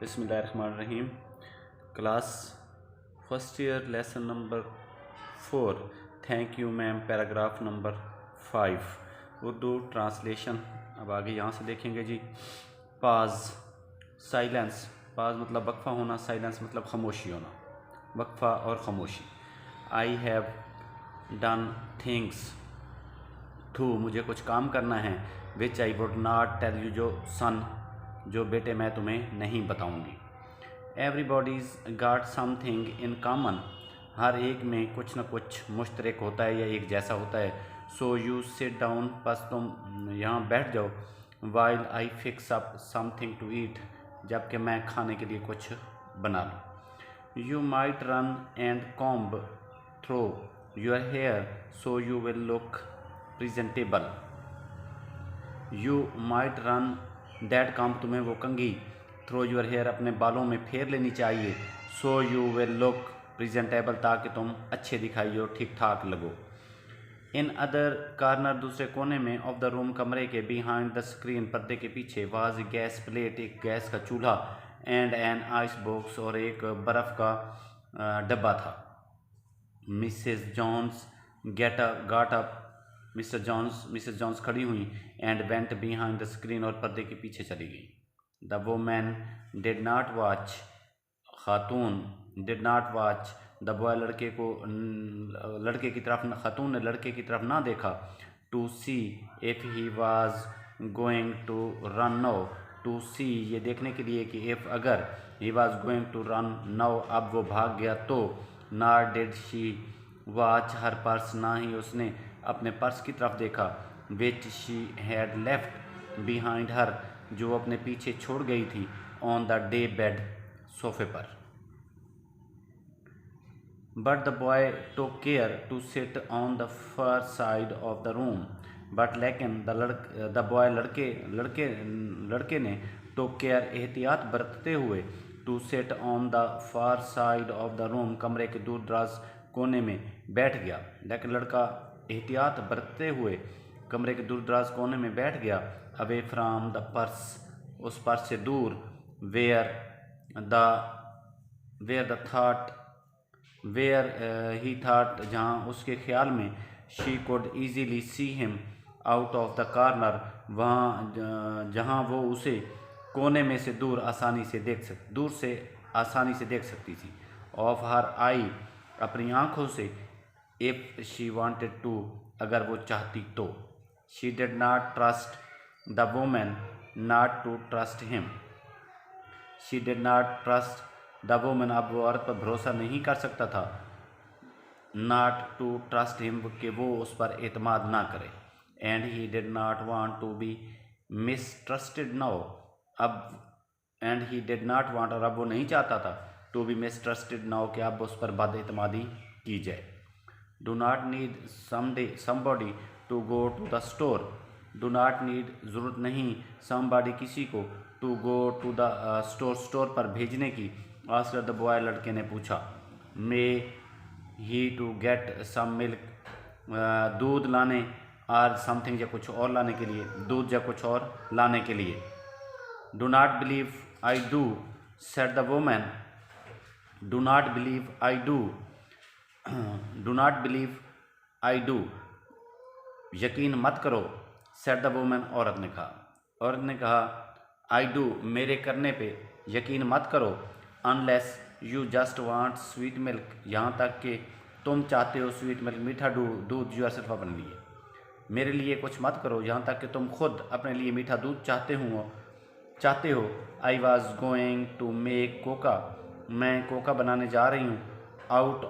बिस्मिल्लाहिर्रहमानिर्रहीम। Class first year lesson number 4 thank you ma'am paragraph number 5 Urdu translation. अब आगे यहाँ से देखेंगे जी। पाज साइलेंस, पाज मतलब वक्फ़ा होना, साइलेंस मतलब खामोशी होना, वक्फ़ा और ख़ामोशी। I have done things too, मुझे कुछ काम करना है, which I would not tell you, जो बेटे मैं तुम्हें नहीं बताऊंगी। Everybody's got something in common, हर एक में कुछ न कुछ मुश्तरक होता है या एक जैसा होता है। सो यू सिट डाउन, बस तुम यहाँ बैठ जाओ। While I fix up something to eat, जबकि मैं खाने के लिए कुछ बना लूँ। You might run and comb through your hair so you will look presentable. You might run that comb, तुम्हें वो कंघी, थ्रो योर हेयर अपने बालों में फेर लेनी चाहिए, सो यू विल लुक प्रेजेंटेबल ताकि तुम अच्छे दिखाई हो, ठीक ठाक लगो। इन अदर कार्नर, दूसरे कोने में, ऑफ द रूम, कमरे के, बिहाइंड द स्क्रीन, पर्दे के पीछे, वाज गैस प्लेट, एक गैस का चूल्हा, एंड एन आइस बॉक्स, और एक बर्फ़ का डब्बा था। Mrs Jones got up, Mrs Jones खड़ी हुई, and went behind the screen, और पर्दे के पीछे चली गई। The woman did not watch, खातून did not watch the boy, लड़के की तरफ, खातून ने लड़के की तरफ ना देखा। To see if he was going to run now, to see ये देखने के लिए कि इफ़ अगर, he was going to run now अब वो भाग गया तो। Nor did she watch her purse, ना ही उसने अपने पर्स की तरफ देखा, which she had left behind her, जो अपने पीछे छोड़ गई थी, ऑन द डे बेड, सोफे पर। But the boy took care to sit on the far side of the room, but लेकिन द बॉय लड़के ने टुक केयर एहतियात बरतते हुए, to sit on the far side of the room, कमरे के दूर दराज कोने में बैठ गया, लेकिन लड़का एहतियात बरतते हुए कमरे के दूर दराज कोने में बैठ गया। अवे फ्राम द पर्स, उस पर्स से दूर, वेयर ही थाट, जहाँ उसके ख्याल में, she could easily see him out of the corner, वहाँ जहाँ वो उसे कोने में से दूर से आसानी से देख सकती थी। ऑफ हर आई, अपनी आँखों से, इफ़ शी वांटेड टू, अगर वो चाहती तो। She did not trust the woman not to trust him, she did not trust the woman, अब वो औरत पर भरोसा नहीं कर सकता था, नॉट टू ट्रस्ट हिम, कि वो उस पर एतमाद ना करे। And he did not want to be mistrusted now, and he did not want, और अब वो नहीं चाहता था, टू बी मिसट्रस्टेड नाउ, कि अब उस पर बदएतमादी की जाए। Do not need somebody to go to the store, do not need, ज़रूरत नहीं, समबॉडी किसी को, to go to the store पर भेजने की। आस्कर द बॉय, लड़के ने पूछा। May he to get some milk, दूध लाने, और समथिंग या कुछ और लाने के लिए, दूध या कुछ और लाने के लिए। Do not believe I do said the woman, do not believe I do, do not believe I do, यकीन मत करो, सेड द वुमन, औरत ने कहा, आई डू, मेरे करने पे यकीन मत करो, unless you just want sweet milk, यहाँ तक कि तुम चाहते हो स्वीट मिल्क, मीठा दूध, यूर सेल्फ, अपने लिए, मेरे लिए कुछ मत करो, यहाँ तक कि तुम खुद अपने लिए मीठा दूध चाहते हो। I was going to make cocoa, मैं कोका बनाने जा रही हूँ, out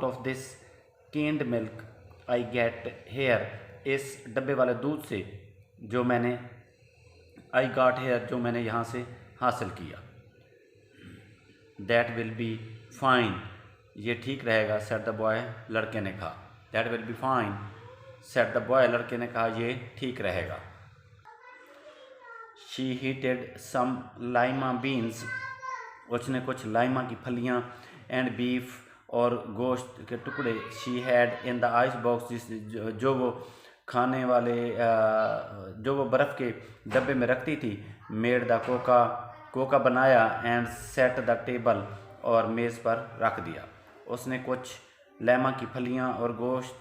of this canned milk I get here, इस डब्बे वाले दूध से जो मैंने, आई गॉट हेयर, जो मैंने यहाँ से हासिल किया। दैट विल बी फाइन, ये ठीक रहेगा, सेड द बॉय, लड़के ने कहा। That will be fine said the boy, लड़के ने कहा, ये ठीक रहेगा। शी हीटेड सम लाइमा बीन्स, उसने कुछ लाइमा की फलियाँ, एंड बीफ, और गोश्त के टुकड़े, she had in the ice box, जो वो खाने वाले, जो वो बर्फ़ के डब्बे में रखती थी, मेड द कोका बनाया एंड सेट द टेबल और मेज़ पर रख दिया। उसने कुछ लेमा की फलियां और गोश्त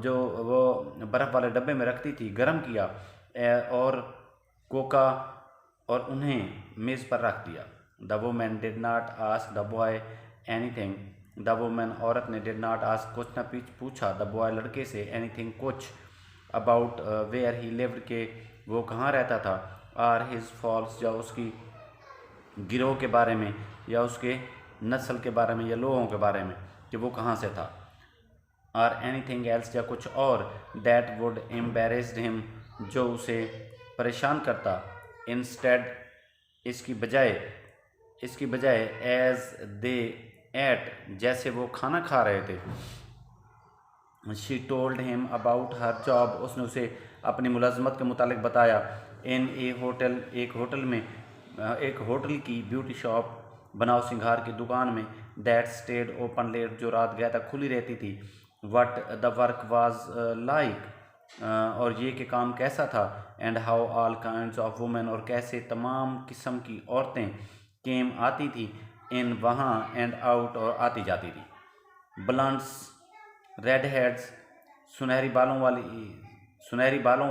जो वो बर्फ़ वाले डब्बे में रखती थी गर्म किया और कोका और उन्हें मेज़ पर रख दिया। The woman did not ask the boy anything. The woman औरत ने डिड नॉट आस्क कुछ न पूछा द बॉय लड़के से एनीथिंग कुछ अबाउट वेयर ही लिव्ड के वो कहाँ रहता था आर हिज फॉल्स या उसकी गिरोह के बारे में या उसके नस्ल के बारे में या लोगों के बारे में कि वो कहाँ से था आर एनीथिंग एल्स या कुछ और दैट वुड एम्बेरेस्ड हिम जो उसे परेशान करता। इंस्टेड इसकी बजाय एज दे एट जैसे वो खाना खा रहे थे she told him about her job उसने उसे अपनी मुलाजमत के मुतालिक बताया। इन ए होटल एक होटल की ब्यूटी शॉप बनाओ सिंगार की दुकान में दैट स्टेड ओपन लेट जो रात गया तक खुली रहती थी। What the work was like और ये कि काम कैसा था and how all kinds of women और कैसे तमाम किस्म की औरतें केम आती थी इन वहाँ एंड आउट और आती जाती थी। ब्लंट्स रेड हेड्स सुनहरी बालों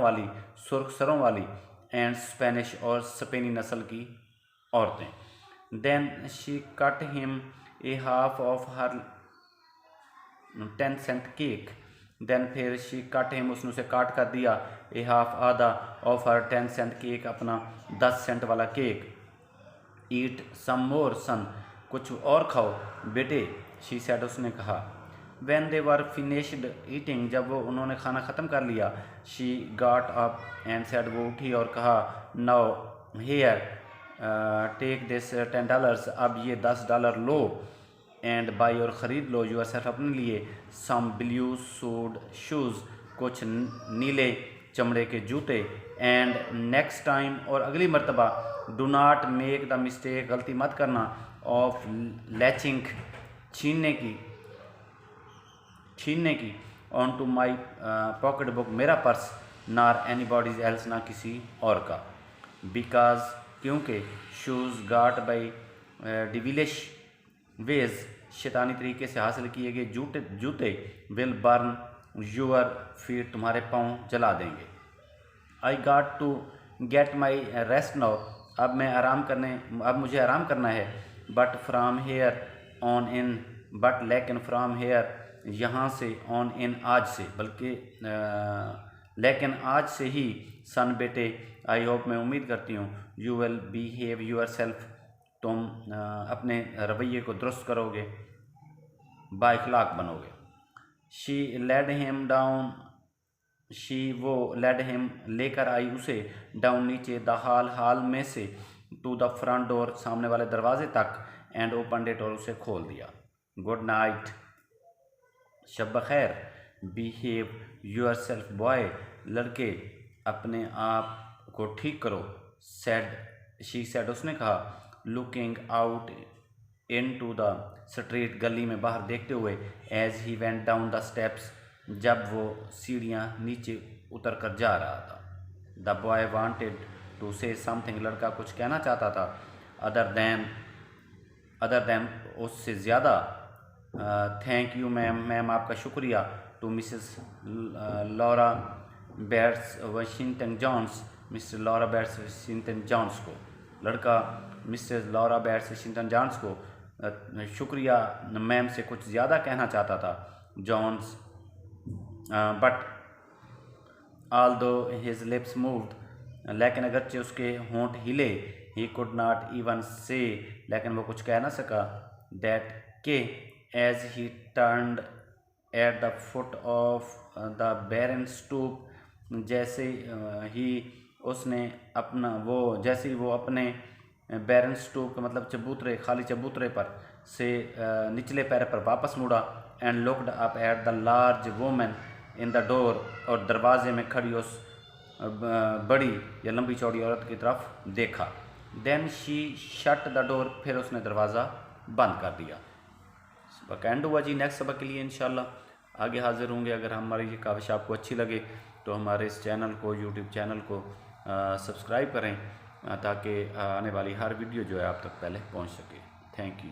वाली सुर्ख सरों वाली एंड स्पेनिश और स्पेनी नस्ल की औरतें। Then she cut him a half of her 10 cent cake. Then फिर शी कट हिम उसने उसे काट कर दिया ए हाफ आधा ऑफ हर 10 सेंट केक अपना 10 सेंट वाला केक। ईट सम मोर सन कुछ और खाओ बेटे शी सेड उसने कहा। When they were finished eating जब वो उन्होंने खाना ख़त्म कर लिया she got up and said वो उठी और कहा now here take this $10 अब ये $10 लो and buy और ख़रीद लो yourself अपने लिए some blue suede shoes कुछ नीले चमड़े के जूते and next time और अगली मर्तबा do not make the mistake गलती मत करना of latching छीनने की on to my pocket book मेरा purse nor anybody's else ना किसी और का बिकॉज क्योंकि shoes got by devilish ways शैतानी तरीके से हासिल किए गए जूते विल बर्न यूअर फीट तुम्हारे पाँव जला देंगे। I got to get my rest now अब मुझे आराम करना है but from here on in but लेकिन फ्राम हेयर यहाँ से ऑन इन आज से बल्कि लेकिन आज से ही सन बेटे आई होप मैं उम्मीद करती हूँ you will behave yourself तुम अपने रवैये को दुरुस्त करोगे बाइखलाक बनोगे। शी लेड हिम डाउन वो लेड हिम लेकर आई उसे डाउन नीचे द हाल में से टू द फ्रंट डोर सामने वाले दरवाजे तक एंड ओपन इट और उसे खोल दिया। गुड नाइट शब खैर बिहेव यूर सेल्फ बॉय लड़के अपने आप को ठीक करो सेड शी सेड उसने कहा looking out into the street गली में बाहर देखते हुए as he went down the steps जब वो सीढ़ियाँ नीचे उतर कर जा रहा था। The boy wanted to say something लड़का कुछ कहना चाहता था अदर दैन उससे ज़्यादा थैंक यू मैम आपका शुक्रिया to Mrs Laura Bates Washington Jones mister Laura Bates Washington Jones को लड़का Mrs Laura Bates Washington Jones को शुक्रिया मैम से कुछ ज़्यादा कहना चाहता था Jones but although his lips moved लेकिन अगरचे उसके होंठ हिले ही कुड नॉट इवन से लेकिन वो कुछ कह ना सका दैट के as he turned at the foot of the barren stoop जैसे ही वो अपने बैरन स्टूप का मतलब चबूतरे खाली चबूतरे पर से निचले पैर पर वापस मुड़ा and looked up at the large woman in the door और दरवाजे में खड़ी उस बड़ी या लंबी चौड़ी औरत की तरफ देखा। Then she shut the door फिर उसने दरवाज़ा बंद कर दिया। सबक एंड हुआ जी। नेक्स्ट सबक के लिए इंशाल्लाह आगे हाजिर होंगे। अगर हमारी ये काविश आपको अच्छी लगे तो हमारे इस चैनल को यूट्यूब चैनल को सब्सक्राइब करें ताकि आने वाली हर वीडियो जो है आप तक पहले पहुंच सके। Thank you.